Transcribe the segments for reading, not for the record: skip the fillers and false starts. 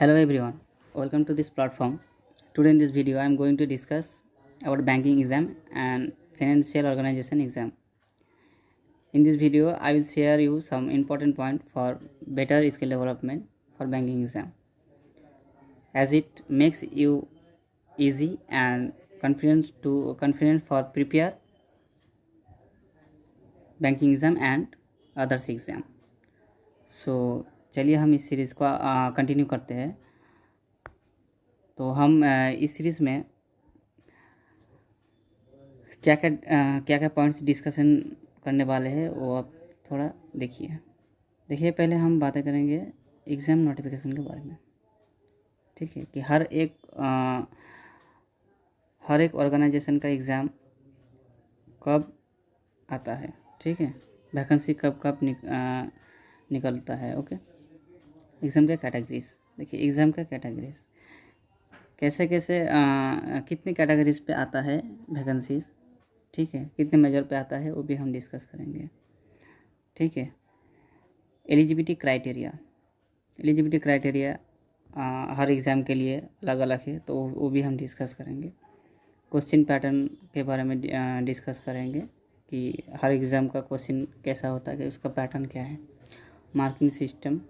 Hello everyone, welcome to this platform. Today in this video I am going to discuss about banking exam and financial organization exam. In this video I will share you some important point for better skill development for banking exam, as it makes you easy and confident for prepare banking exam and others exam. So चलिए हम इस series को continue करते हैं। तो हम इस series में क्या क्या पॉइंट्स डिस्कशन करने वाले हैं वो आप थोड़ा देखिए। पहले हम बातें करेंगे एग्ज़ाम नोटिफिकेशन के बारे में। ठीक है कि हर एक ऑर्गेनाइजेशन का एग्ज़ाम कब आता है। ठीक है, वैकेंसी कब निकलता है। ओके, एग्ज़ाम का कैटेगरीज देखिए। एग्ज़ाम का कैटेगरीज कैसे कितनी कैटेगरीज पे आता है वैकेंसीज। ठीक है, कितने मेजर पे आता है वो भी हम डिस्कस करेंगे। ठीक है, एलिजिबिलिटी क्राइटेरिया हर एग्ज़ाम के लिए अलग अलग है, तो वो भी हम डिस्कस करेंगे। क्वेश्चन पैटर्न के बारे में डिस्कस करेंगे कि हर एग्ज़ाम का क्वेश्चन कैसा होता है, कि उसका पैटर्न क्या है, मार्किंग सिस्टम।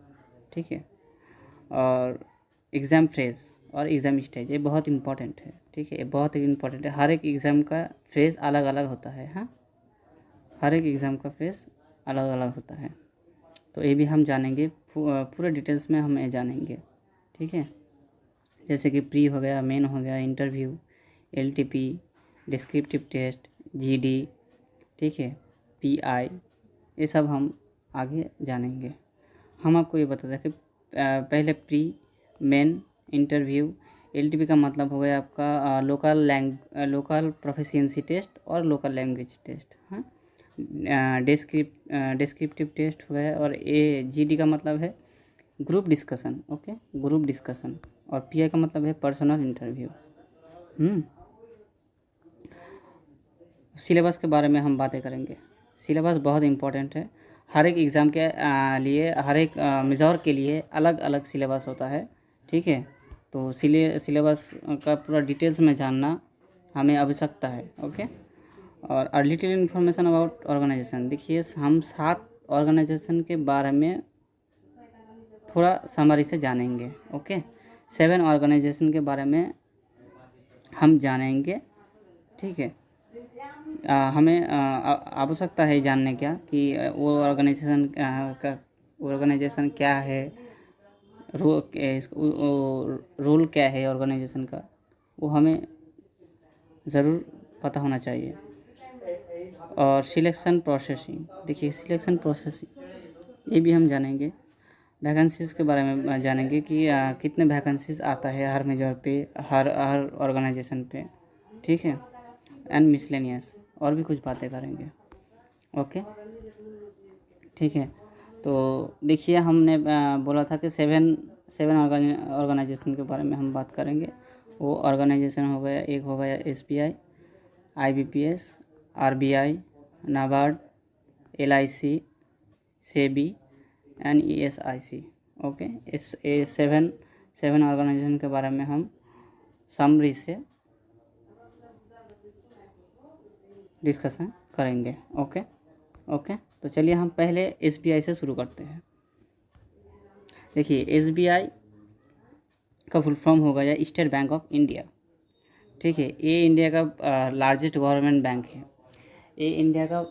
ठीक है, और एग्ज़ाम फ्रेज और एग्ज़ाम स्टेज, ये बहुत इंपॉर्टेंट है। ठीक है, ये बहुत ही इंपॉर्टेंट है। हर एक एग्ज़ाम का फ्रेज अलग अलग होता है। हाँ, हर एक एग्ज़ाम का फ्रेज अलग अलग होता है, तो ये भी हम जानेंगे, पूरे डिटेल्स में हम ये जानेंगे। ठीक है, जैसे कि प्री हो गया, मेन हो गया, interview, LTP, descriptive test, GD, ठीक है, PI, ये सब हम आगे जानेंगे। हम आपको ये बता दें कि पहले प्री, मेन, इंटरव्यू, LTP का मतलब हो गया आपका लोकल प्रोफिशिएंसी टेस्ट और लोकल लैंग्वेज टेस्ट। हाँ, डिस्क्रिप्टिव टेस्ट हो गया, और GD का मतलब है group discussion. Okay, group discussion. और PI का मतलब है पर्सनल इंटरव्यू। सिलेबस के बारे में हम बातें करेंगे। सिलेबस बहुत इम्पोर्टेंट है। हर एक एग्ज़ाम के लिए, हर एक मेजर के लिए अलग अलग सिलेबस होता है। ठीक है, तो सिलेबस का पूरा डिटेल्स में जानना हमें आवश्यकता है। ओके, और लिटिल इन्फॉर्मेशन अबाउट ऑर्गेनाइजेशन। देखिए, हम 7 ऑर्गेनाइजेशन के बारे में थोड़ा समरी से जानेंगे। ओके, 7 ऑर्गेनाइजेशन के बारे में हम जानेंगे। ठीक है, हमें आवश्यकता है जानने क्या कि वो ऑर्गेनाइजेशन क्या है, रोल क्या है ऑर्गेनाइजेशन का, वो हमें ज़रूर पता होना चाहिए। और सिलेक्शन प्रोसेसिंग, देखिए सिलेक्शन प्रोसेसिंग ये भी हम जानेंगे। वैकेंसीज़ के बारे में जानेंगे कि कितने वैकेंसीज़ आता है हर मेजर पे, हर ऑर्गेनाइजेशन पे। ठीक है, एंड मिसलेनियस, और भी कुछ बातें करेंगे। ओके, ठीक है। तो देखिए, हमने बोला था कि सेवन ऑर्गेनाइजेशन के बारे में हम बात करेंगे। वो ऑर्गेनाइजेशन हो गया, एक हो गया SBI, IBPS, RBI, NABARD, LIC, SEBI and ESIC। Okay, इस 7 ऑर्गेनाइजेशन के बारे में हम समरी से डिस्कशन करेंगे। ओके, तो चलिए हम पहले SBI से शुरू करते हैं। देखिए, SBI का फुल फॉर्म हो गया स्टेट बैंक ऑफ इंडिया। ठीक है, ये इंडिया का लार्जेस्ट गवर्नमेंट बैंक है। ये इंडिया का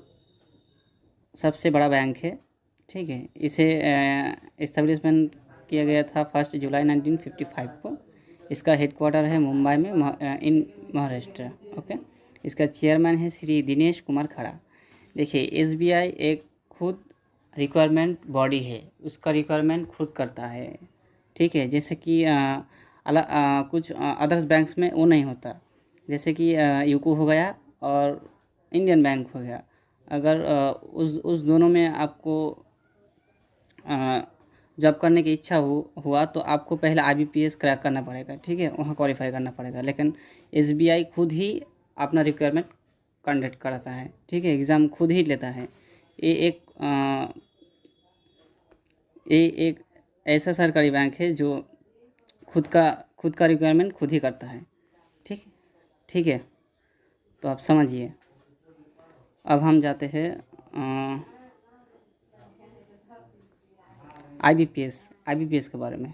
सबसे बड़ा बैंक है। ठीक है, इसे इस्टेब्लिशमेंट किया गया था 1 जुलाई 1955 को। इसका हेडक्वार्टर है मुंबई में, इन महाराष्ट्र। ओके, इसका चेयरमैन है श्री दिनेश कुमार खड़ा। देखिए, SBI एक खुद रिक्वायरमेंट बॉडी है, उसका रिक्वायरमेंट खुद करता है। ठीक है, जैसे कि कुछ अदर्स बैंक्स में वो नहीं होता, जैसे कि यूको हो गया और इंडियन बैंक हो गया। अगर उस दोनों में आपको जॉब करने की इच्छा हुआ तो आपको पहले IBPS क्रैक करना पड़ेगा। ठीक है, वहाँ क्वालिफाई करना पड़ेगा। लेकिन SBI खुद ही अपना रिक्वायरमेंट कंडक्ट करता है। ठीक है, एग्ज़ाम खुद ही लेता है। ये एक ऐसा सरकारी बैंक है जो खुद का रिक्वायरमेंट खुद ही करता है। ठीक ठीक है, तो आप समझिए। अब हम जाते हैं आईबीपीएस के बारे में।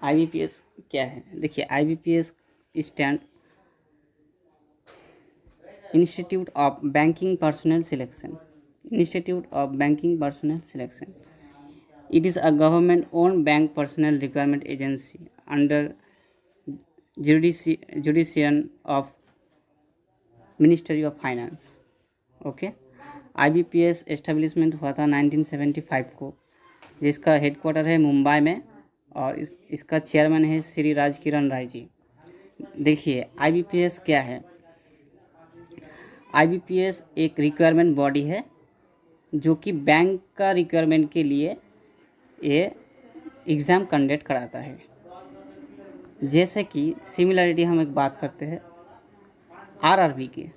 आईबीपीएस क्या है? देखिए, IBPS stand institute of banking personal selection. Institute of banking personal selection, it is a government owned bank personnel requirement agency under jurisdiction of Ministry of Finance। Okay, IBPS establishment हुआ था 1975 को, जिसका headquarter है मुंबई में, और इसका chairman है श्री राज किरण राय जी। देखिए, आईबीपीएस क्या है? आईबीपीएस एक रिक्वायरमेंट बॉडी है जो कि बैंक का रिक्वायरमेंट के लिए ये एग्ज़ाम कंडक्ट कराता है। जैसे कि सिमिलरिटी हम एक बात करते हैं आरआरबी की।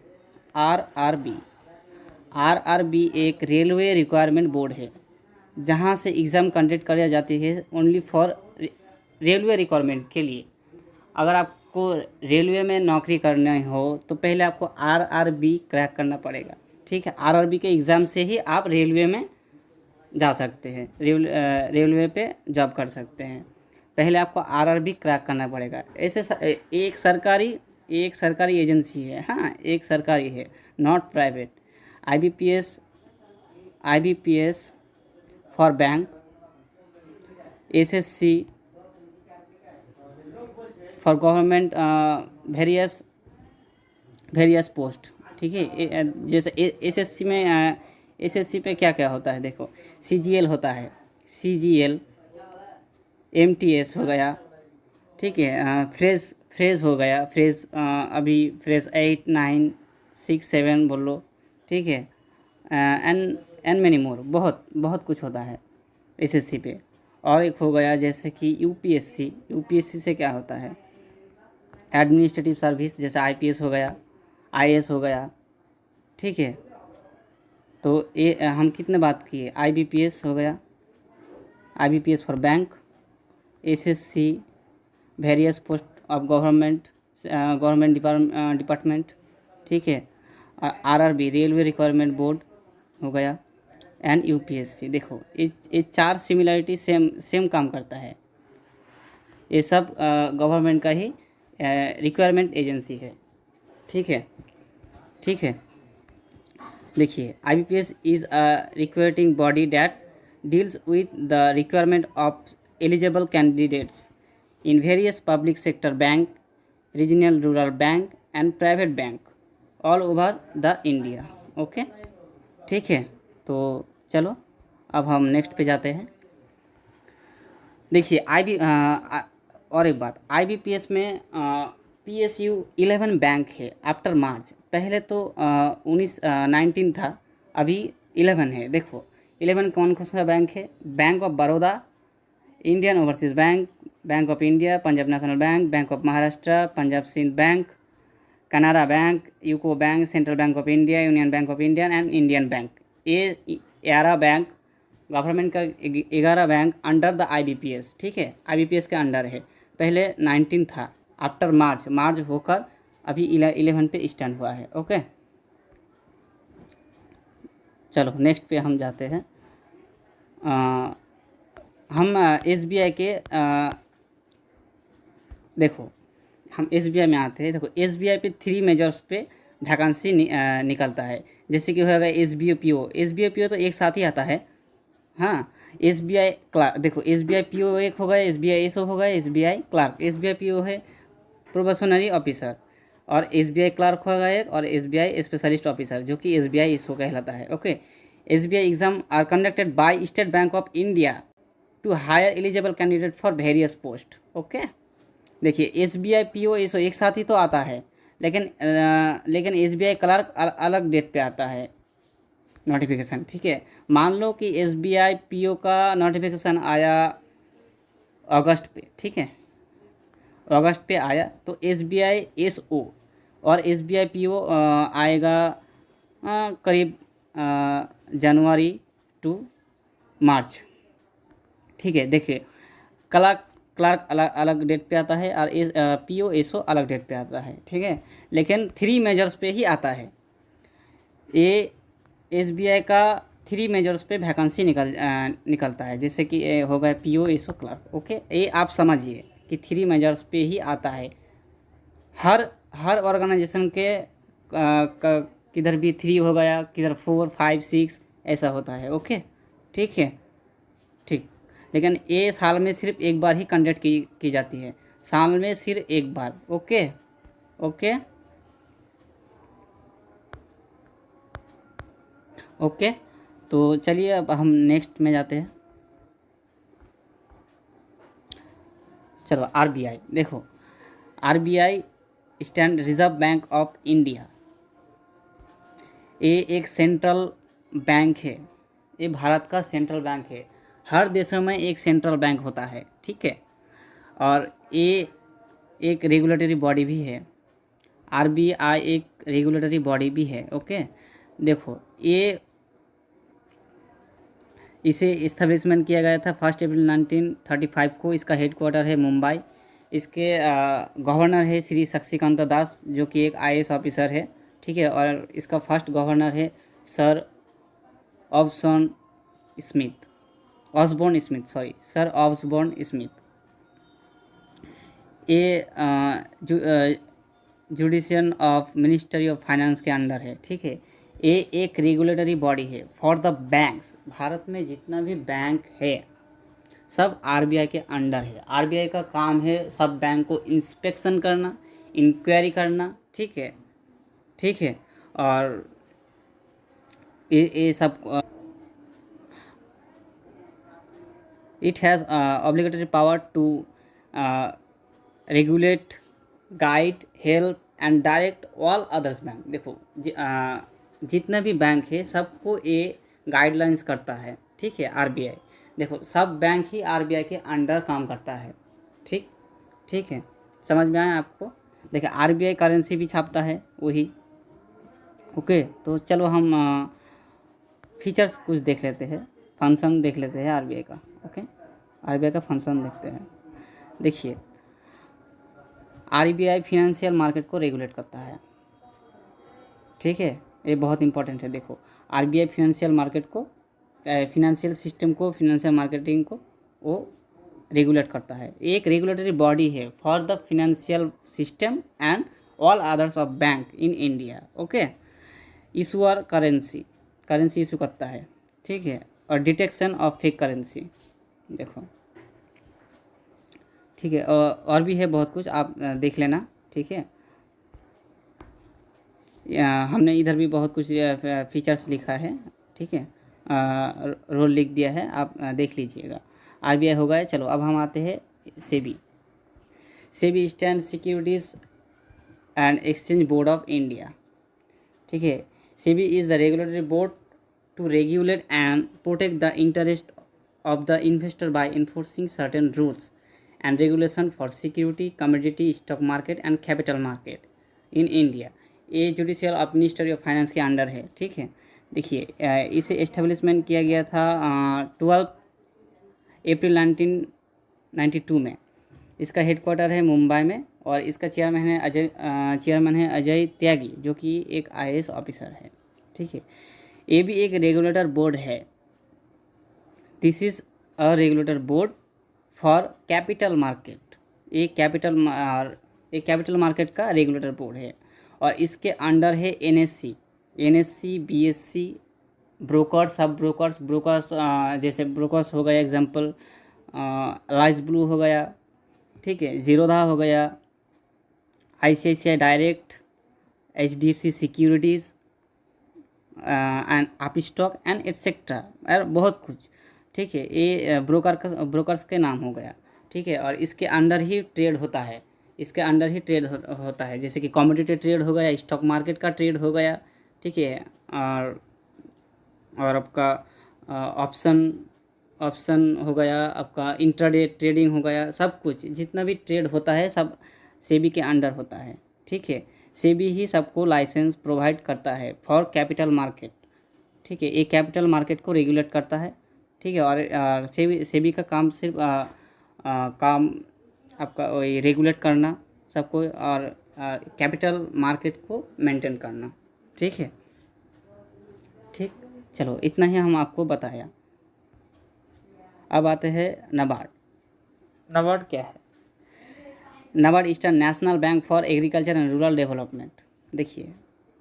आरआरबी एक रेलवे रिक्वायरमेंट बोर्ड है जहाँ से एग्ज़ाम कंडक्ट कराई जाती है ओनली फॉर रेलवे रिक्वायरमेंट के लिए। अगर आपको रेलवे में नौकरी करना हो तो पहले आपको आरआरबी क्रैक करना पड़ेगा। ठीक है, आरआरबी के एग्ज़ाम से ही आप रेलवे में जा सकते हैं, रेलवे पे जॉब कर सकते हैं। पहले आपको आरआरबी क्रैक करना पड़ेगा। ऐसे एक सरकारी एजेंसी है, हाँ, एक सरकारी है, not private. IBPS for bank, SSC for government various post. ठीक है, जैसे एसएससी पे क्या क्या होता है? देखो, सीजीएल होता है, सीजीएल, एमटीएस हो गया। ठीक है, फ्रेज हो गया, फ्रेज अभी फ्रेज 8, 9, 6, 7 बोल लो। ठीक है, एन मैनी मोर, बहुत कुछ होता है एसएससी पे। और एक हो गया जैसे कि यूपीएससी से क्या होता है? एडमिनिस्ट्रेटिव सर्विस, जैसे आईपीएस हो गया, आईएएस हो गया। ठीक है, तो ये हम कितने बात किए? आईबीपीएस हो गया, IBPS for bank, SSC various post of government department. ठीक है, आरआरबी रेलवे रिक्वायरमेंट बोर्ड हो गया, एंड यूपीएससी। देखो, ये 4 सिमिलरिटी सेम काम करता है। ये सब गवर्नमेंट का ही रिक्वायरमेंट एजेंसी है। ठीक है। देखिए, IBPS is a recruiting body that deals with the requirement of eligible candidates in various public sector bank, regional rural bank and private bank all over the India. Okay, ठीक है, तो चलो अब हम नेक्स्ट पे जाते हैं। देखिए, और एक बात, आईबीपीएस में पीएसयू 11 बैंक है आफ्टर मार्च। पहले तो 19 था, अभी 11 है। देखो, 11 कौन कौन सा बैंक है? Bank of Baroda, Indian overseas bank, bank of India, Punjab national bank, bank of Maharashtra, Punjab Sindh bank, Canara bank, UCO bank, central bank of India, union bank of India and Indian bank. ये 11 बैंक, गवर्नमेंट का 11 बैंक अंडर द आईबीपीएस। ठीक है, IBPS के under है। पहले 19 था, after March होकर अभी 11 पे स्टैंड हुआ है। ओके, चलो नेक्स्ट पे हम जाते हैं। हम एसबीआई के देखो, हम एसबीआई में आते हैं। देखो, एसबीआई पे 3 मेजर्स पे वैकेंसी निकलता है। जैसे कि होगा एसबीआई पीओ तो एक साथ ही आता है। हाँ, एसबीआई क्लार्क, देखो एसबीआई पीओ एक होगा, एसबीआई एसओ होगा, एसबीआई क्लार्क। एसबीआई पीओ है प्रोबेशनरी ऑफिसर, और एसबीआई क्लार्क होगा एक, और एसबीआई स्पेशलिस्ट ऑफिसर जो कि एसबीआई एसओ कहलाता है। Okay, SBI exam are conducted by state bank of India to hire eligible candidate for various post. Okay, देखिए, एसबीआई पीओ एसओ एक साथ ही तो आता है, लेकिन एसबीआई क्लार्क अलग डेट पे आता है नोटिफिकेशन। ठीक है, मान लो कि एसबीआई पीओ का नोटिफिकेशन आया अगस्त पे। ठीक है, अगस्त पे आया, तो एसबीआई एसओ और एसबीआई पीओ आएगा करीब जनवरी टू मार्च। ठीक है, देखिए, क्लार्क क्लार्क अलग अलग डेट पे आता है और पीओ एसओ अलग डेट पे आता है, ठीक है। लेकिन 3 मेजर्स पे ही आता है। ये एसबीआई का 3 मेजर्स पे वैकेंसी निकलता है, जैसे कि ये हो गया पीओ एसओ क्लार्क। ओके, ये आप समझिए कि 3 मेजर्स पे ही आता है। हर ऑर्गेनाइजेशन के किधर भी 3 हो गया, किधर 4 5 6 ऐसा होता है। ओके, ठीक है, ठीक। लेकिन ये साल में सिर्फ एक बार ही कंडक्ट की जाती है, साल में सिर्फ एक बार। Okay okay okay. तो चलिए अब हम नेक्स्ट में जाते हैं। चलो, आरबीआई देखो, RBI stand reserve bank of India. ये एक सेंट्रल बैंक है, ये भारत का सेंट्रल बैंक है। हर देशों में एक सेंट्रल बैंक होता है, ठीक है। और ये एक रेगुलेटरी बॉडी भी है। आरबीआई एक रेगुलेटरी बॉडी भी है। ओके, देखो इसे इस्टेब्लिशमेंट किया गया था 1 अप्रैल 1935 को। इसका हेडक्वार्टर है मुंबई। इसके गवर्नर है श्री शक्तिकांत दास, जो कि एक आईएएस ऑफिसर है, ठीक है। और इसका फर्स्ट गवर्नर है सर ऑस्बोर्न स्मिथ। ये judicial of ministry of finance के अंडर है, ठीक है। ये एक रेगुलेटरी बॉडी है फॉर द बैंक्स। भारत में जितना भी बैंक है सब आरबीआई के अंडर है। आरबीआई का काम है सब बैंक को इंस्पेक्शन करना, इंक्वायरी करना, ठीक है, ठीक है। और ये सब it has obligatory power to regulate, guide, help and direct all others bank. देखो जितना भी बैंक है सबको ये गाइडलाइंस करता है, ठीक है, आरबीआई। देखो सब बैंक ही आरबीआई के अंडर काम करता है, ठीक, ठीक है। समझ में आया आपको? देखिए आरबीआई करेंसी भी छापता है वही। ओके, तो चलो हम फीचर्स कुछ देख लेते हैं, फंक्शन देख लेते हैं आरबीआई का। ओके, आरबीआई का फंक्शन देखते हैं। देखिए आरबीआई फिनेंशियल मार्केट को रेगुलेट करता है, ठीक है, ये बहुत इंपॉर्टेंट है। देखो आरबीआई फिनेंशियल मार्केट को, फिनेंशियल सिस्टम को, फिनेंशियल मार्केटिंग को वो रेगुलेट करता है। एक रेगुलेटरी बॉडी है for the financial system and all others of bank in India. Okay, issuer currency issue करता है, ठीक है। और डिटेक्शन ऑफ फेक करेंसी, देखो, ठीक है। और भी है बहुत कुछ, आप देख लेना, ठीक है। हमने इधर भी बहुत कुछ फीचर्स लिखा है, ठीक है, रोल लिख दिया है, आप देख लीजिएगा। आरबीआई हो गया। चलो अब हम आते हैं SEBI stand securities and exchange board of India, ठीक है। SEBI is the regulatory board to regulate and protect the interest of the investor by enforcing certain rules and regulation for security, commodity, stock market and capital market in India. ये judicial of ministry of finance के under है, ठीक है। देखिए इसे establishment किया गया था 12 अप्रैल 1992 में। इसका हेडक्वार्टर है मुंबई में और इसका चेयरमैन है अजय त्यागी, जो कि एक आईएएस ऑफिसर है, ठीक है। ये भी एक रेगुलेटर बोर्ड है। This is a regulator board for capital market. ये कैपिटल मार्केट का रेगुलेटर बोर्ड है और इसके अंडर है एनएससी, बीएससी, ब्रोकर, सब ब्रोकर्स जैसे ब्रोकर्स हो गया, एग्जांपल लाइस ब्लू हो गया, ठीक है, जीरोधा हो गया, ICICI direct, HDFC securities and Upstox and etcetera, और बहुत कुछ, ठीक है। ये ब्रोकर्स के नाम हो गया, ठीक है। और इसके अंडर ही ट्रेड होता है, होता है, जैसे कि कमोडिटी ट्रेड हो गया, स्टॉक मार्केट का ट्रेड हो गया, ठीक है। और आपका ऑप्शन हो गया, आपका इंट्राडे ट्रेडिंग हो गया, सब कुछ जितना भी ट्रेड होता है सब सेबी के अंडर होता है, ठीक है। सेबी ही सबको लाइसेंस प्रोवाइड करता है फॉर कैपिटल मार्केट, ठीक है। ये कैपिटल मार्केट को रेगुलेट करता है, ठीक है। और सेबी का काम सिर्फ काम आपका वही रेगुलेट करना सबको, और कैपिटल मार्केट को मेंटेन करना। ठीक है, ठीक, चलो इतना ही हम आपको बताया। अब आते हैं नाबार्ड। नाबार्ड क्या है? NABARD is the national bank for agriculture and rural development. देखिए,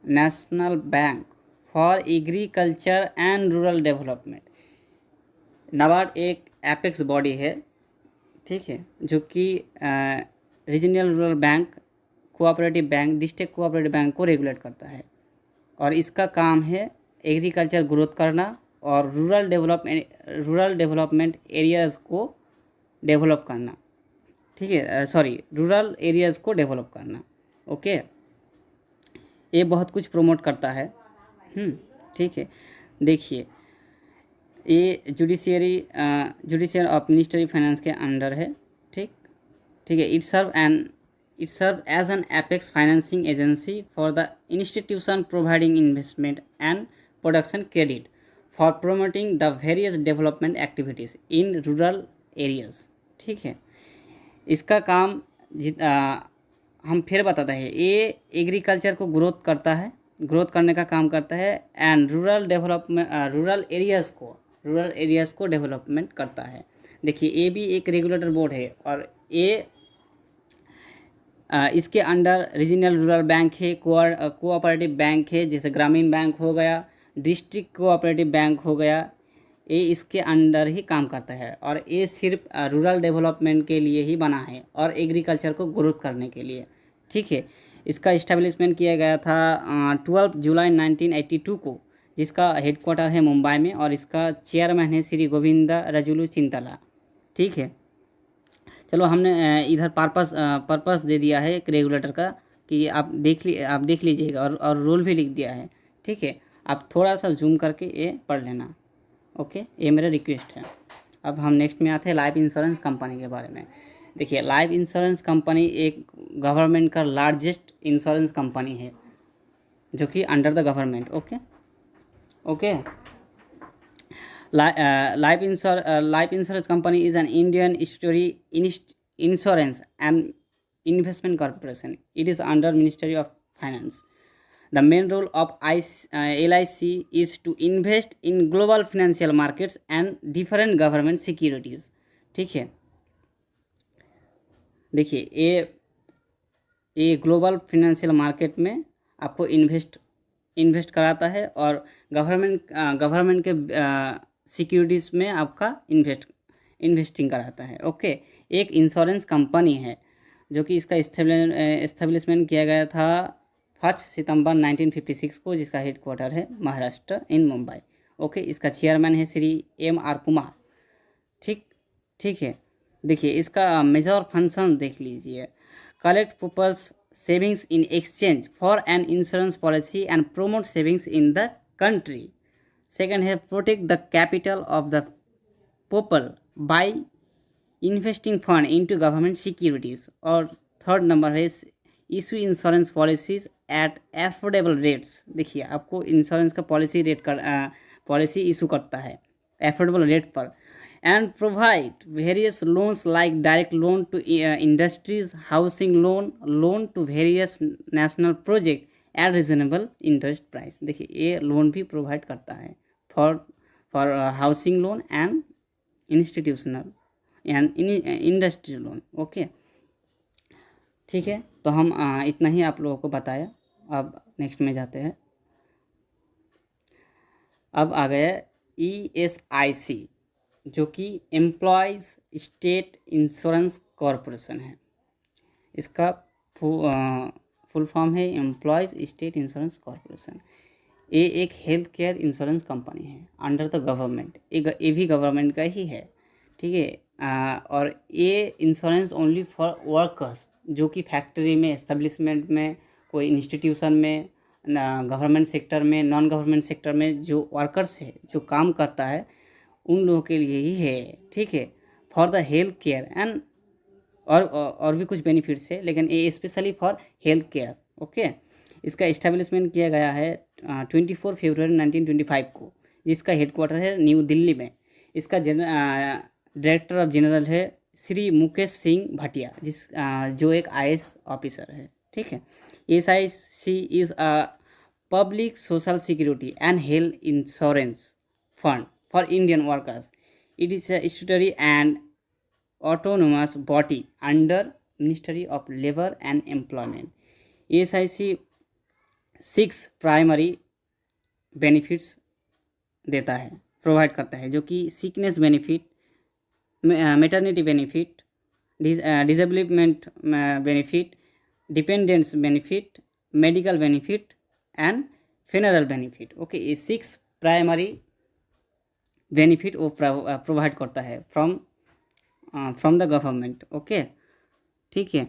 national bank for agriculture and rural development. NABARD एक एपेक्स बॉडी है, ठीक है, जो कि regional rural bank, cooperative bank, district cooperative bank को रेगुलेट करता है, और इसका काम है एग्रीकल्चर ग्रोथ करना और रूरल डेवलपमेंट एरियाज़ को डेवलप करना। ठीक है, सॉरी, रूरल एरियाज़ को डेवलप करना। ओके, ये बहुत कुछ प्रमोट करता है। ठीक है, देखिए, ये जुडिशियल ऑफ मिनिस्ट्री फाइनेंस के अंडर है। ठीक, ठीक है, it serve as an apex financing agency for the institution providing investment and production credit for promoting the various development activities in rural areas. ठीक है, इसका काम हम फिर बताते हैं, ये एग्रीकल्चर को ग्रोथ करने का काम करता है, एंड रूरल एरियाज़ को डेवलपमेंट करता है। देखिए, ये भी एक रेगुलेटर बोर्ड है, और ये इसके अंडर रीजनल रूरल बैंक है, कोऑपरेटिव बैंक है, जैसे ग्रामीण बैंक हो गया, डिस्ट्रिक्ट कोऑपरेटिव बैंक हो गया, ये इसके अंडर ही काम करता है, और ये सिर्फ रूरल डेवलपमेंट के लिए ही बना है और एग्रीकल्चर को ग्रोथ करने के लिए। ठीक है, इसका इस्टेब्लिशमेंट किया गया था 12 जुलाई 1982 को, जिसका हेडक्वार्टर है मुंबई में, और इसका चेयरमैन है श्री गोविंदा रजुलू चिंतला। ठीक है, चलो हमने इधर पर्पस दे दिया है एक रेगुलेटर का, कि आप देख लीजिएगा, और रोल भी लिख दिया है। ठीक है, आप थोड़ा सा जूम करके ये पढ़ लेना। ओके, ये मेरा रिक्वेस्ट है। अब हम नेक्स्ट में आते हैं लाइफ इंश्योरेंस कंपनी के बारे में। देखिए, लाइफ इंश्योरेंस कंपनी एक गवर्नमेंट का लार्जेस्ट इंश्योरेंस कंपनी है, जो कि under the government. Okay, life insurance company is an Indian insurance and investment corporation. It is under ministry of finance. The main role of LIC is to invest in global financial markets and different government securities। ठीक है, देखिए, ये global financial market में आपको invest कराता है, और government के सिक्योरिटीज़ में आपका इन्वेस्टिंग कराता है। ओके, एक इंश्योरेंस कंपनी है, जो कि इसका एस्टेब्लिशमेंट किया गया था 1 सितंबर 1956 को, जिसका हेडक्वार्टर है महाराष्ट्र इन मुंबई। ओके, इसका चेयरमैन है श्री M.R. कुमार। ठीक है, देखिए, इसका मेजर फंक्शन देख लीजिए। Collect people's savings in exchange for an insurance policy and promote savings in the country. Second है protect the capital of the people by investing fund into government securities. और third number है issue insurance policies at affordable rates. देखिए, आपको insurance का policy issue करता है affordable rate पर, and provide various loans like direct loan to industries, housing loan to various national project eight reasonable interest price. देखिए, ये loan भी provide करता है for housing loan and institutional and industrial loan. Okay, ठीक है, तो हम इतना ही आप लोगों को बताया। अब नेक्स्ट में जाते हैं। अब आ गया ESIC, जो कि एम्प्लॉयज़ स्टेट इंश्योरेंस कॉरपोरेशन है। इसका फुल फॉर्म है एम्प्लॉयज़ स्टेट इंश्योरेंस कॉरपोरेशन। ये एक हेल्थ केयर इंश्योरेंस कंपनी है अंडर द गवर्नमेंट। ये भी गवर्नमेंट का ही है। ठीक है, और ये इंश्योरेंस ओनली फॉर वर्कर्स, जो कि फैक्ट्री में, एस्टेब्लिशमेंट में, कोई इंस्टीट्यूशन में, गवर्नमेंट सेक्टर में, नॉन गवर्नमेंट सेक्टर में जो वर्कर्स है, जो काम करता है, उन लोगों के लिए ही है। ठीक है, for the health care and और भी कुछ बेनिफिट्स है, लेकिन ये specially for health care. Okay, इसका इस्टेब्लिशमेंट किया गया है 24 फरवरी 1925 को, जिसका हेडक्वार्टर है न्यू दिल्ली में। इसका डायरेक्टर ऑफ जनरल है श्री मुकेश सिंह भाटिया, जो एक IAS ऑफिसर है, ठीक है। SIC is a public social security and health insurance fund for Indian workers. It is a statutory and autonomous body under Ministry of Labor and Employment. SIC 6 primary benefits देता है, provide करता है, जो कि sickness benefit, maternity benefit, disablement benefit, dependence benefit, medical benefit and funeral benefit. Okay, ये 6 primary benefit वो provide करता है फ्रॉम द गवर्नमेंट। ओके, ठीक है।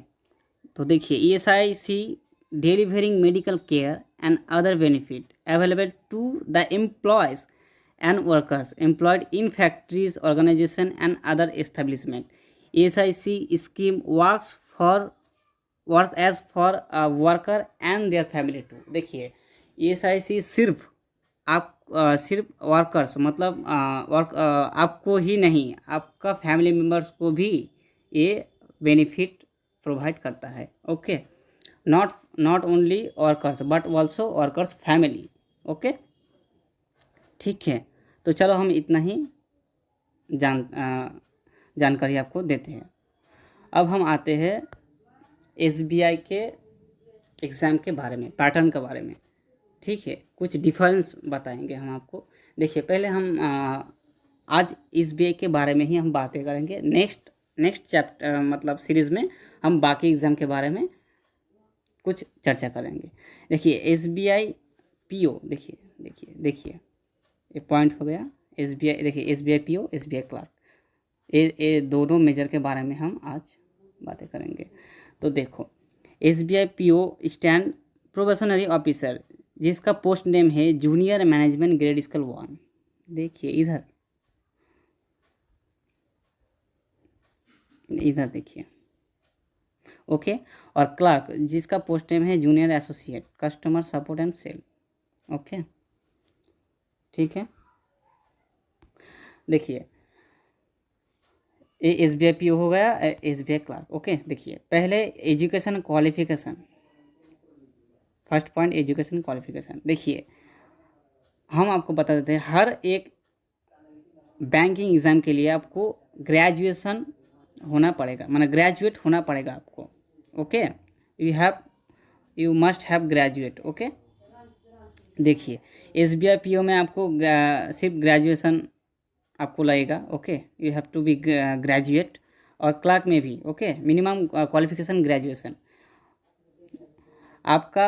तो देखिए ESIC delivering medical care and other benefit available to the employees and workers employed in factories, organization and other establishment. ESIC scheme work as for a worker and their family too. देखिए ESIC सिर्फ सिर्फ workers मतलब आपको ही नहीं, आपका family members को भी ये बेनिफिट प्रोवाइड करता है। Okay, not only workers but also workers family. Okay, ठीक है। तो चलो हम इतना ही जानकारी आपको देते हैं। अब हम आते हैं SBI के एग्ज़ाम के बारे में, पैटर्न के बारे में, ठीक है। कुछ डिफरेंस बताएंगे हम आपको। देखिए पहले हम आज SBI के बारे में ही हम बातें करेंगे। नेक्स्ट चैप्टर मतलब सीरीज़ में हम बाकी एग्ज़ाम के बारे में कुछ चर्चा करेंगे। देखिए SBI PO, देखिए ये पॉइंट हो गया। SBI देखिए SBI PO, SBI क्लार्क, ये दोनों मेजर के बारे में हम आज बातें करेंगे। तो देखो SBI PO stand probationary officer, जिसका पोस्ट नेम है जूनियर मैनेजमेंट ग्रेड स्केल 1। देखिए इधर देखिए। ओके, और क्लार्क जिसका पोस्ट नेम है junior associate customer support and sale. Okay, ठीक है। देखिए ये SBI PO हो गया, SBI क्लार्क। ओके, देखिए पहले education qualification, first point education qualification. देखिए हम आपको बता देते हैं, हर एक बैंकिंग एग्ज़ाम के लिए आपको ग्रेजुएशन होना पड़ेगा, मतलब ग्रेजुएट होना पड़ेगा आपको। Okay, you must have graduate. Okay, देखिए SBI PO में आपको सिर्फ ग्रेजुएशन आपको लगेगा। Okay, you have to be graduate. और क्लार्क में भी ओके, मिनिमम क्वालिफिकेशन ग्रेजुएशन। आपका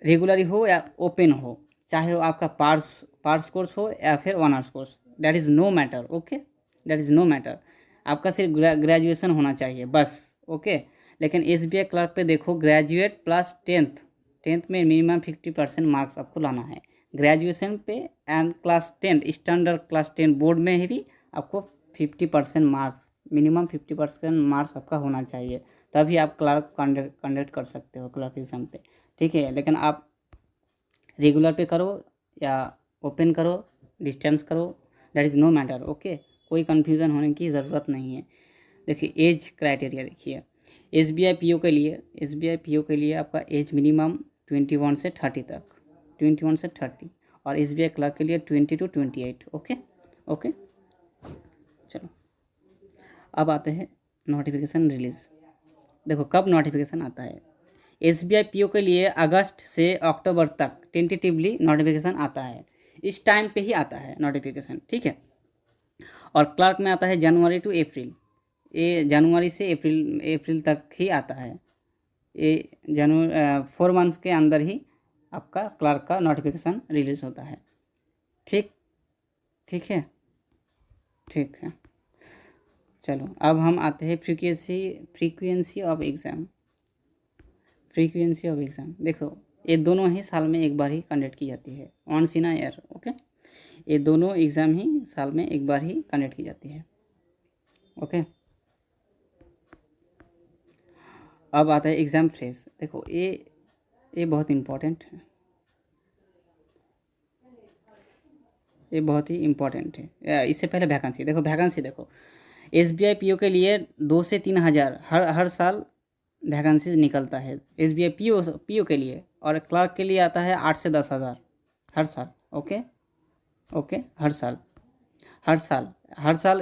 रेगुलर हो या ओपन हो, चाहे वो आपका पार्ट्स कोर्स हो या फिर honours course, that is no matter. Okay, that is no matter, आपका सिर्फ ग्रेजुएशन होना चाहिए बस। ओके, लेकिन SBI क्लार्क पे देखो ग्रेजुएट प्लस टेंथ में मिनिमम 50% मार्क्स आपको लाना है ग्रेजुएशन पे, and class 10 standard class 10 board में भी आपको 50% मार्क्स, मिनिमम 50% मार्क्स आपका होना चाहिए, तभी आप क्लार्क कंडक्ट कर सकते हो क्लार्क एग्ज़ाम पे, ठीक है। लेकिन आप रेगुलर पे करो या ओपन करो, डिस्टेंस करो, that is no matter. Okay, कोई कन्फ्यूज़न होने की ज़रूरत नहीं है। देखिए एज क्राइटेरिया देखिए, SBI PO के लिए आपका एज मिनिमम 21 से 30 तक, 21 से 30, और SBI क्लार्क के लिए 20 to 28। ओके, चलो अब आते हैं नोटिफिकेशन रिलीज़। देखो कब नोटिफिकेशन आता है, SBI PO के लिए अगस्त से अक्टूबर तक टेंटेटिवली नोटिफिकेशन आता है, इस टाइम पे ही आता है नोटिफिकेशन, ठीक है। और क्लार्क में आता है जनवरी टू अप्रैल, ये जनवरी से अप्रैल तक ही आता है, ये 4 मंथ्स के अंदर ही आपका क्लार्क का नोटिफिकेशन रिलीज होता है। ठीक है। चलो अब हम आते हैं फ्रीक्वेंसी ऑफ एग्ज़ाम। देखो ये दोनों ही साल में एक बार ही कंडक्ट की जाती है, once in a year. Okay, ये दोनों एग्ज़ाम ही साल में एक बार ही कंडक्ट की जाती है। ओके, अब आता है एग्ज़ाम फेस। देखो ये बहुत इम्पोर्टेंट है, ये बहुत ही इम्पोर्टेंट है। इससे पहले वैकेंसी देखो, SBI PO के लिए 2 से 3 हज़ार हर साल वैकेंसीज निकलता है SBI PO के लिए, और क्लर्क के लिए आता है 8 से 10 हज़ार हर साल। ओके ओके, हर साल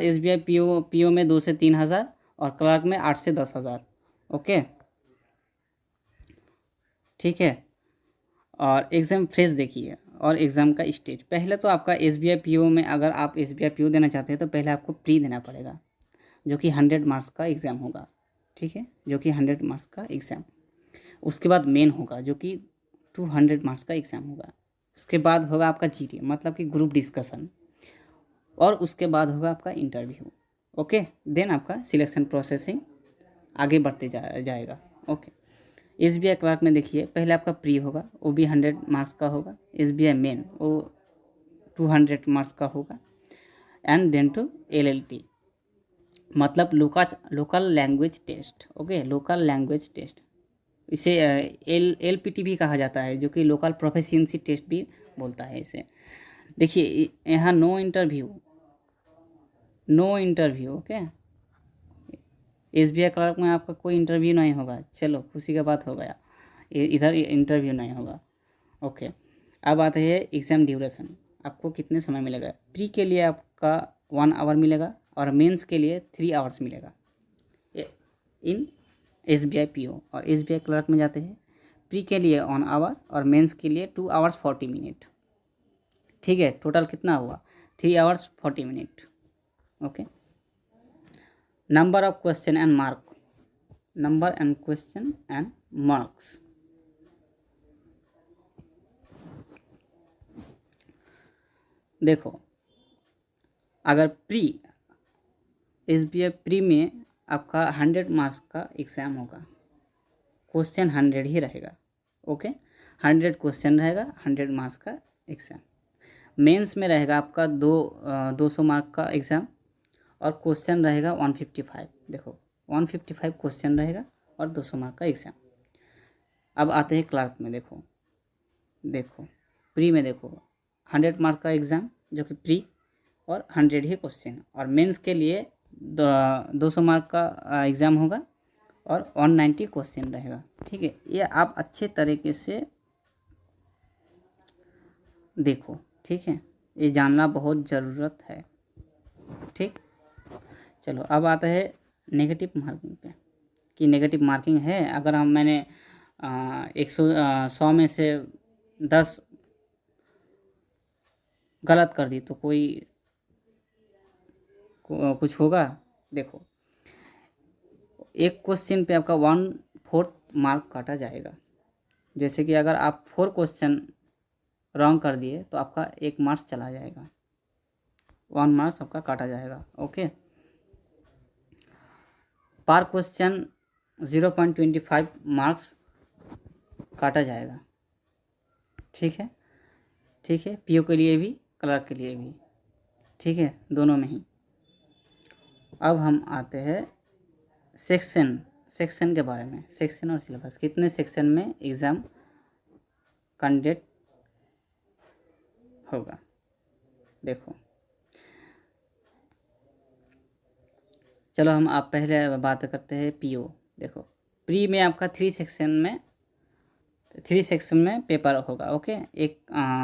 SBI PO में 2 से 3 हज़ार और क्लर्क में 8 से 10 हज़ार। ओके, ठीक है। और एग्ज़ाम फेस देखिए और एग्ज़ाम का स्टेज। पहले तो आपका SBI PO में अगर आप SBI PO देना चाहते हैं तो पहले आपको प्री देना पड़ेगा, जो कि 100 मार्क्स का एग्ज़ाम होगा, ठीक है, जो कि 100 मार्क्स का एग्ज़ाम। उसके बाद मेन होगा जो कि 200 मार्क्स का एग्ज़ाम होगा। उसके बाद होगा आपका GD मतलब कि ग्रुप डिस्कशन, और उसके बाद होगा आपका इंटरव्यू। ओके, देन आपका सिलेक्शन प्रोसेसिंग आगे बढ़ते जाएगा। ओके, SBI क्लर्क में देखिए पहले आपका प्री होगा, वो भी 100 मार्क्स का होगा। SBI मेन वो 200 मार्क्स का होगा। एंड देन टू LLT मतलब local language test. Okay, local language test, इसे LPT भी कहा जाता है, जो कि लोकल प्रोफिशिएंसी टेस्ट भी बोलता है इसे। देखिए यहाँ no interview. Okay, SBI clerk में आपका कोई इंटरव्यू नहीं होगा। चलो खुशी का बात हो गया, इधर इंटरव्यू नहीं होगा। ओके, अब आते हैं एग्ज़ाम ड्यूरेशन, आपको कितने समय मिलेगा। प्री के लिए आपका 1 आवर मिलेगा और मेंस के लिए 3 आवर्स मिलेगा इन SBI PO। और SBI क्लर्क में जाते हैं प्री के लिए 1 आवर और मेंस के लिए 2 आवर्स 40 मिनट। ठीक है, टोटल कितना हुआ 3 hours 40 minute. Okay, number of question and marks. देखो अगर SBI प्री में आपका 100 मार्क्स का एग्ज़ाम होगा, क्वेश्चन 100 ही रहेगा। ओके, 100 क्वेश्चन रहेगा, 100 मार्क्स का एग्ज़ाम। मेंस में रहेगा आपका 200 मार्क का एग्ज़ाम और क्वेश्चन रहेगा 155। देखो 155 क्वेश्चन रहेगा और 200 मार्क का एग्ज़ाम। अब आते हैं क्लर्क में। देखो प्री में देखो 100 मार्क का एग्ज़ाम जो कि प्री और 100 ही क्वेश्चन, और मेंस के लिए 200 मार्क का एग्ज़ाम होगा और 190 क्वेश्चन रहेगा। ठीक है, ये आप अच्छे तरीके से देखो। ठीक है, ये जानना बहुत ज़रूरत है। ठीक, चलो अब आता है नेगेटिव मार्किंग पे, कि नेगेटिव मार्किंग है। अगर मैंने 100 में से 10 गलत कर दी तो कुछ होगा। देखो एक क्वेश्चन पे आपका 1/4 मार्क काटा जाएगा। जैसे कि अगर आप 4 क्वेश्चन रॉन्ग कर दिए तो आपका 1 मार्क्स चला जाएगा, 1 मार्क्स आपका काटा जाएगा। ओके, पर क्वेश्चन 0.25 मार्क्स काटा जाएगा। ठीक है, PO के लिए भी क्लर्क के लिए भी। ठीक है, दोनों में ही। अब हम आते हैं सेक्शन के बारे में। सेक्शन और सिलेबस, कितने सेक्शन में एग्ज़ाम कंडक्ट होगा। देखो चलो हम आप पहले बात करते हैं PO। देखो प्री में आपका 3 सेक्शन में पेपर होगा। ओके, एक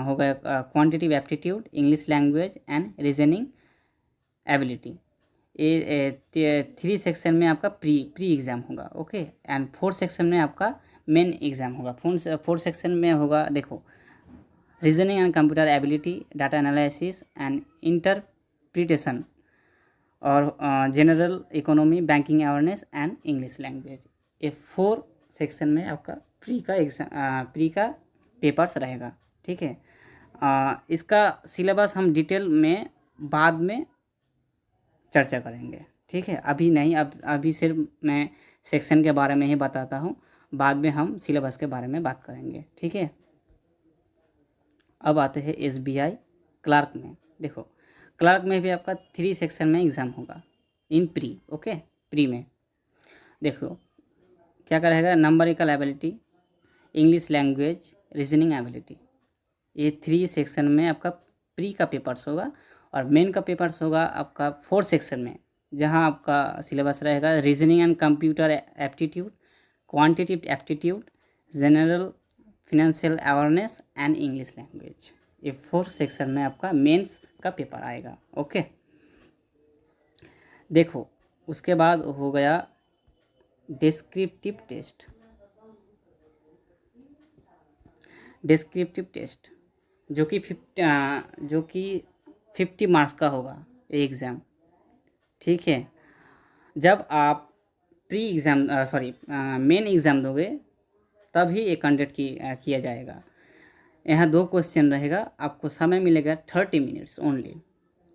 होगा quantitative aptitude, English language and reasoning ability. ये 3 सेक्शन में आपका प्री एग्ज़ाम होगा। ओके, एंड 4 सेक्शन में आपका मेन एग्ज़ाम होगा। 4 सेक्शन में होगा देखो reasoning and computer ability, data analysis and interpretation, और general economy, banking awareness and English language. ये 4 सेक्शन में आपका प्री का पेपर्स रहेगा। ठीक है, इसका सिलेबस हम डिटेल में बाद में चर्चा करेंगे। ठीक है, अभी नहीं, अभी सिर्फ मैं सेक्शन के बारे में ही बताता हूँ, बाद में हम सिलेबस के बारे में बात करेंगे। ठीक है, अब आते हैं SBI क्लर्क में। देखो क्लर्क में भी आपका 3 सेक्शन में एग्ज़ाम होगा इन प्री। ओके, प्री में देखो क्या क्या रहेगा, numerical ability, English language, reasoning ability. ये 3 सेक्शन में आपका प्री का पेपर्स होगा, और मेन का पेपर्स होगा आपका 4 सेक्शन में। जहाँ आपका सिलेबस रहेगा reasoning and computer aptitude, quantitative aptitude, general financial awareness and English language. ये 4 सेक्शन में आपका मेंस का पेपर आएगा। ओके, देखो उसके बाद हो गया डिस्क्रिप्टिव टेस्ट। डिस्क्रिप्टिव टेस्ट जो कि 50 मार्क्स का होगा एग्ज़ाम। ठीक है, जब आप प्री एग्ज़ाम मेन एग्ज़ाम दोगे तभी ये कंडक्ट किया जाएगा। यहाँ 2 क्वेश्चन रहेगा, आपको समय मिलेगा 30 मिनट्स ओनली।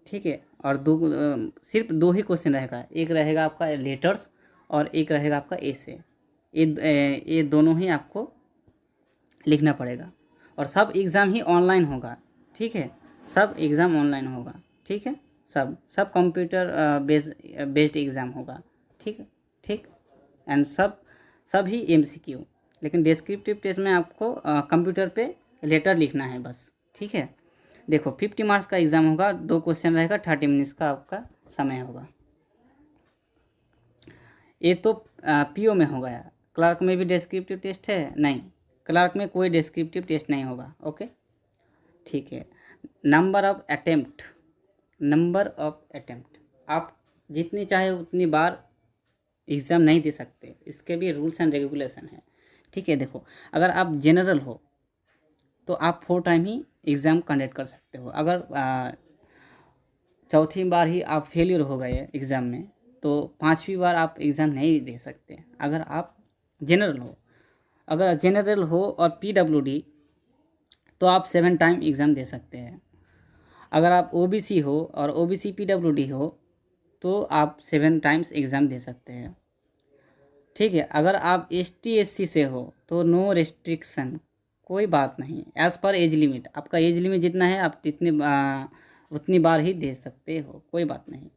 ठीक है, और सिर्फ 2 ही क्वेश्चन रहेगा, एक रहेगा आपका लेटर्स और एक रहेगा आपका एसे। ये दोनों ही आपको लिखना पड़ेगा और सब एग्ज़ाम ही ऑनलाइन होगा। ठीक है, सब एग्ज़ाम ऑनलाइन होगा। ठीक है, सब कंप्यूटर बेस्ड एग्ज़ाम होगा। ठीक है, ठीक, एंड सब ही MCQ। लेकिन डिस्क्रिप्टिव टेस्ट में आपको कंप्यूटर पे लेटर लिखना है बस। ठीक है, देखो 50 मार्क्स का एग्ज़ाम होगा, 2 क्वेश्चन रहेगा, 30 मिनट्स का आपका समय होगा। ये तो PO में हो गया। क्लर्क में भी डिस्क्रिप्टिव टेस्ट है? नहीं, क्लर्क में कोई डिस्क्रिप्टिव टेस्ट नहीं होगा। ओके, ठीक है। नंबर ऑफ अटेम्प्ट, आप जितनी चाहे उतनी बार एग्ज़ाम नहीं दे सकते, इसके भी रूल्स एंड रेगुलेशन है। ठीक है, देखो अगर आप जनरल हो तो आप 4 टाइम ही एग्ज़ाम कंडक्ट कर सकते हो। अगर चौथी बार ही आप फेलियर हो गए एग्ज़ाम में तो 5वीं बार आप एग्ज़ाम नहीं दे सकते अगर आप जनरल हो। अगर जनरल हो और PWD तो आप 7 टाइम एग्ज़ाम दे सकते हैं। अगर आप OBC हो और OBC PWD हो तो आप 7 टाइम्स एग्ज़ाम दे सकते हैं। ठीक है, अगर आप ST SC से हो तो नो रेस्ट्रिक्शन, कोई बात नहीं। एज़ पर एज लिमिट, आपका एज लिमिट जितना है आप उतनी बार ही दे सकते हो, कोई बात नहीं।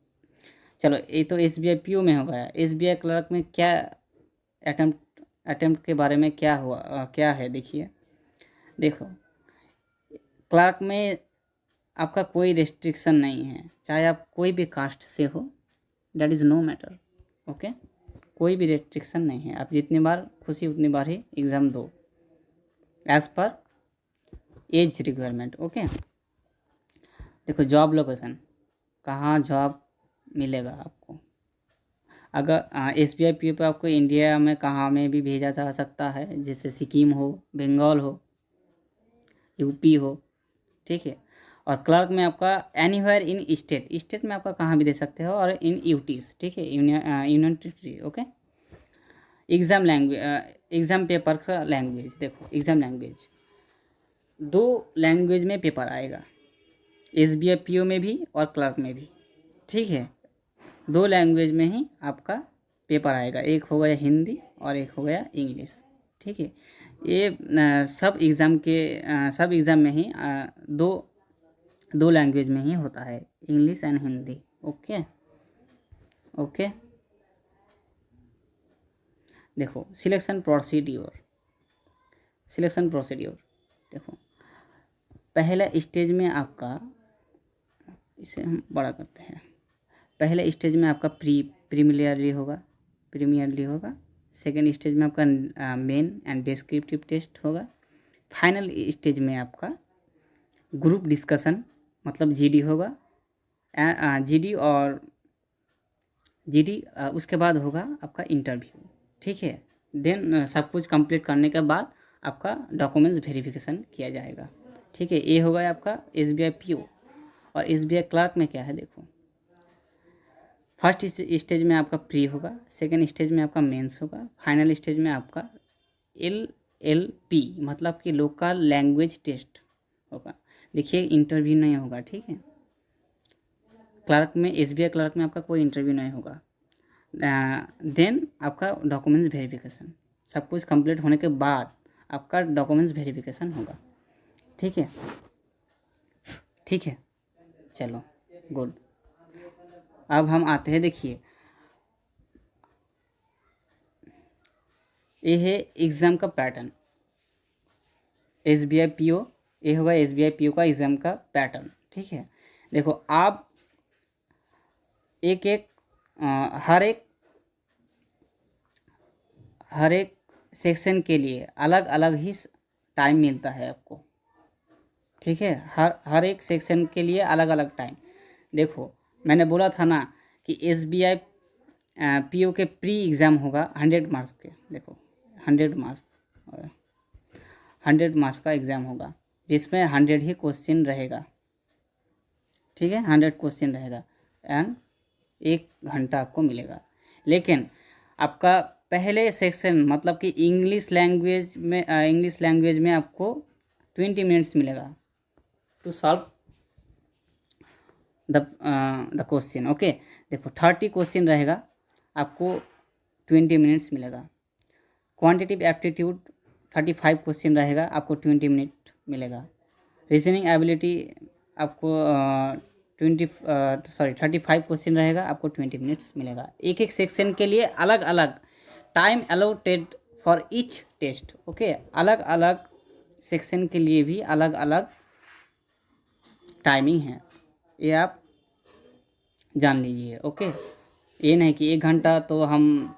चलो, ये तो SBI PO में हो गया। SBI क्लर्क में क्या अटेम्प्ट के बारे में क्या हुआ क्या है देखिए। देखो क्लर्क में आपका कोई रेस्ट्रिक्शन नहीं है, चाहे आप कोई भी कास्ट से हो, that is no matter. Okay, कोई भी रेस्ट्रिक्शन नहीं है, आप जितनी बार खुशी उतनी बार ही एग्ज़ाम दो as per age requirement. Okay, देखो जॉब लोकेशन, कहाँ जॉब मिलेगा आपको। अगर SBI PO पे आपको इंडिया में कहाँ में भी भेजा जा सकता है, जैसे सिक्किम हो, बंगाल हो, UP हो। ठीक है, और क्लर्क में आपका एनीवेयर इन स्टेट में आपका कहाँ भी दे सकते हो, और इन UTs। ठीक है, union territory. Okay, exam paper का लैंग्वेज, देखो एग्ज़ाम लैंग्वेज 2 लैंग्वेज में पेपर आएगा, SBI PO में भी और क्लर्क में भी। ठीक है, 2 लैंग्वेज में ही आपका पेपर आएगा, एक हो गया हिंदी और एक हो गया इंग्लिश। ठीक है, ये सब एग्ज़ाम में ही दो लैंग्वेज में ही होता है, English and Hindi. Okay okay, देखो सिलेक्शन प्रोसीड्योर देखो पहला स्टेज में आपका, इसे हम बड़ा करते हैं, पहले स्टेज में आपका प्रीमियरली होगा। सेकेंड स्टेज में आपका मेन एंड डिस्क्रिप्टिव टेस्ट होगा। फाइनल स्टेज में आपका ग्रुप डिस्कशन मतलब GD होगा। GD उसके बाद होगा आपका इंटरव्यू। ठीक है, देन सब कुछ कंप्लीट करने के बाद आपका डॉक्यूमेंट्स वेरिफिकेशन किया जाएगा। ठीक है, ये होगा आपका SBI PO। और SBI क्लर्क में क्या है, देखो फर्स्ट स्टेज में आपका प्री होगा, सेकेंड स्टेज में आपका मेंस होगा, फाइनल स्टेज में आपका LLP मतलब कि लोकल लैंग्वेज टेस्ट होगा। देखिए इंटरव्यू नहीं होगा। ठीक है, क्लर्क में SBI क्लर्क में आपका कोई इंटरव्यू नहीं होगा। देन आपका डॉक्यूमेंट्स वेरिफिकेशन, सब कुछ कंप्लीट होने के बाद आपका डॉक्यूमेंट्स वेरिफिकेशन होगा। ठीक है, ठीक है, चलो गुड। अब हम आते हैं, देखिए ये है एग्ज़ाम का पैटर्न। SBI PO, ये होगा SBI PO का एग्ज़ाम का पैटर्न। ठीक है, देखो आप एक हर एक सेक्शन के लिए अलग अलग ही टाइम मिलता है आपको, ठीक है। हर एक सेक्शन के लिए अलग अलग टाइम। देखो मैंने बोला था ना कि SBI PO के प्री एग्ज़ाम होगा 100 मार्क्स के। देखो 100 मार्क्स का एग्ज़ाम होगा जिसमें 100 ही क्वेश्चन रहेगा, ठीक है। 100 क्वेश्चन रहेगा एंड 1 घंटा आपको मिलेगा। लेकिन आपका पहले सेक्शन मतलब कि इंग्लिश लैंग्वेज में आपको 20 मिनट्स मिलेगा to solve the question, okay. देखो 30 क्वेश्चन रहेगा, आपको 20 मिनट्स मिलेगा। क्वांटिटिव एप्टीट्यूड 35 क्वेश्चन रहेगा, आपको 20 मिनट मिलेगा। रीजनिंग एबिलिटी आपको 35 क्वेश्चन रहेगा, आपको 20 मिनट्स मिलेगा। एक एक सेक्शन के लिए अलग अलग time allotted for each test, okay. अलग अलग सेक्शन के लिए भी अलग अलग टाइमिंग है, ये आप जान लीजिए, ओके। ये नहीं कि 1 घंटा तो हम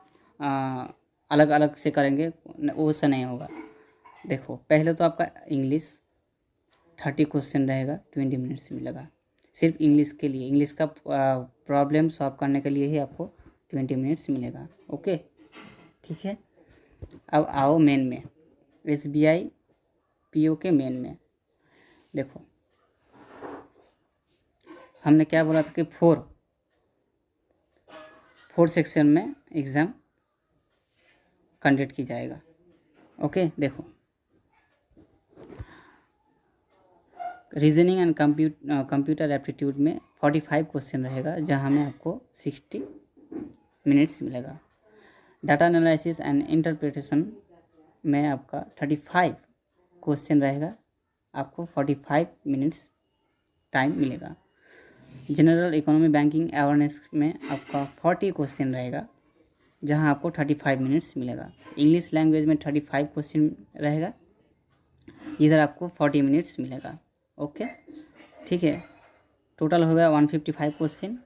अलग अलग से करेंगे, वो से नहीं होगा। देखो पहले तो आपका इंग्लिश 30 क्वेश्चन रहेगा, 20 मिनट्स मिलेगा सिर्फ इंग्लिश के लिए। इंग्लिश का प्रॉब्लम सॉल्व करने के लिए ही आपको 20 मिनट्स मिलेगा, ओके, ठीक है। अब आओ मेन में, SBI PO के मेन में। देखो हमने क्या बोला था कि 4 सेक्शन में एग्ज़ाम कंडक्ट की जाएगा, ओके। देखो रीजनिंग एंड कंप्यूटर एप्टीट्यूड में 45 क्वेश्चन रहेगा, जहां में आपको 60 मिनट्स मिलेगा। डाटा एनालिसिस एंड इंटरप्रिटेशन में आपका 35 क्वेश्चन रहेगा, आपको 45 मिनट्स टाइम मिलेगा। जनरल इकोनॉमी बैंकिंग अवेयरनेस में आपका 40 क्वेश्चन रहेगा, जहां आपको 35 मिनट्स मिलेगा। इंग्लिश लैंग्वेज में 35 क्वेश्चन रहेगा, इधर आपको 40 मिनट्स मिलेगा, ओके, ठीक है। टोटल हो गया 155 question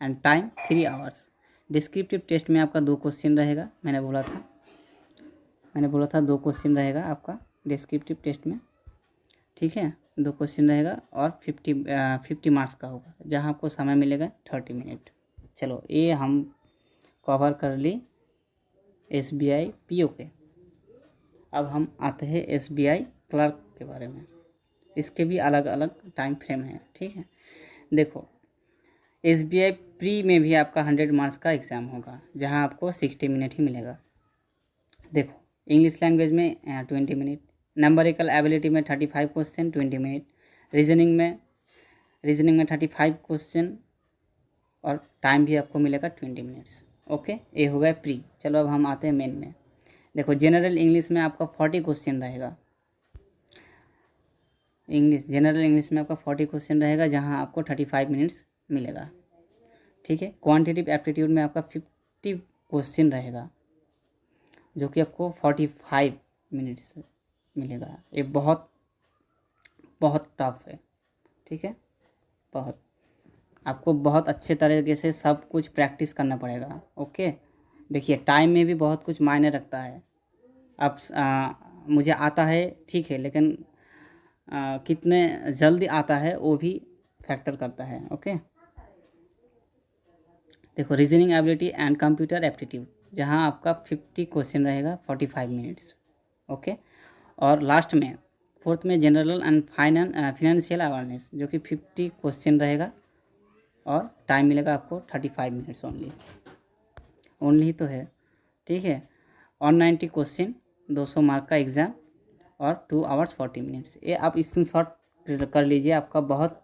and time 3 hours. Descriptive test में आपका 2 क्वेश्चन रहेगा, मैंने बोला था 2 क्वेश्चन रहेगा आपका डिस्क्रिप्टिव टेस्ट में, ठीक है। 2 क्वेश्चन रहेगा और 50 मार्क्स का होगा, जहां आपको समय मिलेगा 30 मिनट। चलो ये हम कवर कर ली SBI PO के। अब हम आते हैं SBI क्लर्क के बारे में। इसके भी अलग अलग टाइम फ्रेम है, ठीक है। देखो SBI प्री में भी आपका 100 मार्क्स का एग्ज़ाम होगा, जहां आपको 60 मिनट ही मिलेगा। देखो इंग्लिश लैंग्वेज में 20 मिनट, नंबरिकल एबिलिटी में 35 क्वेश्चन 20 मिनट, रीजनिंग में 35 क्वेश्चन और टाइम भी आपको मिलेगा 20 मिनट्स, ओके। ये हो गया प्री। चलो अब हम आते हैं मेन में। देखो जनरल इंग्लिश में आपका 40 क्वेश्चन रहेगा, जनरल इंग्लिश में आपका 40 क्वेश्चन रहेगा, जहां आपको 35 मिनट्स मिलेगा, ठीक है। क्वांटिटिव एप्टीट्यूड में आपका 50 क्वेश्चन रहेगा, जो कि आपको 45 मिनट्स मिलेगा। ये बहुत टफ है, ठीक है। आपको बहुत अच्छे तरीके से सब कुछ प्रैक्टिस करना पड़ेगा, ओके। देखिए टाइम में भी बहुत कुछ मायने रखता है। अब मुझे आता है ठीक है, लेकिन कितने जल्दी आता है वो भी फैक्टर करता है, ओके। देखो reasoning ability and computer aptitude, जहां आपका 50 क्वेश्चन रहेगा 45 मिनट्स, ओके। और लास्ट में 4th में जनरल एंड फाइनेंशियल अवेयरनेस, जो कि 50 क्वेश्चन रहेगा और टाइम मिलेगा आपको 35 मिनट्स ओनली तो है, ठीक है। और 90 क्वेश्चन 200 मार्क का एग्ज़ाम और 2 आवर्स 40 मिनट्स। ये आप स्क्रीनशॉट कर लीजिए, आपका बहुत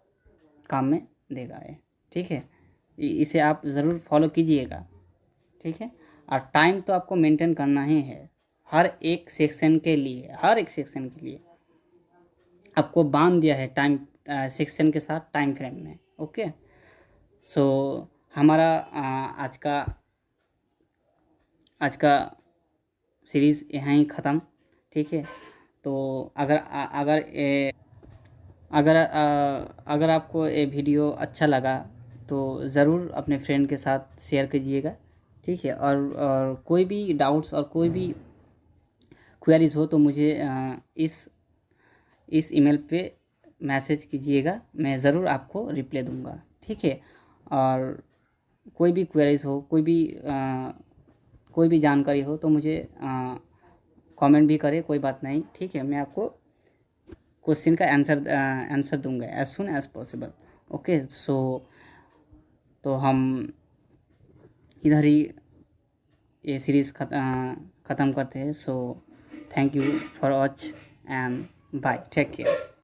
काम में देगा ये, ठीक है। इसे आप ज़रूर फॉलो कीजिएगा, ठीक है। और टाइम तो आपको मेंटेन करना ही है, हर एक सेक्शन के लिए आपको बांध दिया है टाइम सेक्शन के साथ टाइम फ्रेम में, ओके। सो हमारा आज का सीरीज़ यहाँ ही ख़त्म, ठीक है। तो अगर आपको ये वीडियो अच्छा लगा तो ज़रूर अपने फ्रेंड के साथ शेयर कीजिएगा, ठीक है। और कोई भी डाउट्स और कोई भी क्वेरीज हो तो मुझे इस ईमेल पे मैसेज कीजिएगा, मैं ज़रूर आपको रिप्लाई दूंगा, ठीक है। और कोई भी क्वेरीज हो, कोई भी जानकारी हो तो मुझे कमेंट भी करें, कोई बात नहीं, ठीक है। मैं आपको क्वेश्चन का आंसर दूंगा as soon as possible. Okay, so तो हम इधर ही ये सीरीज़ ख़त्म करते हैं। So thank you for watch and bye, take care.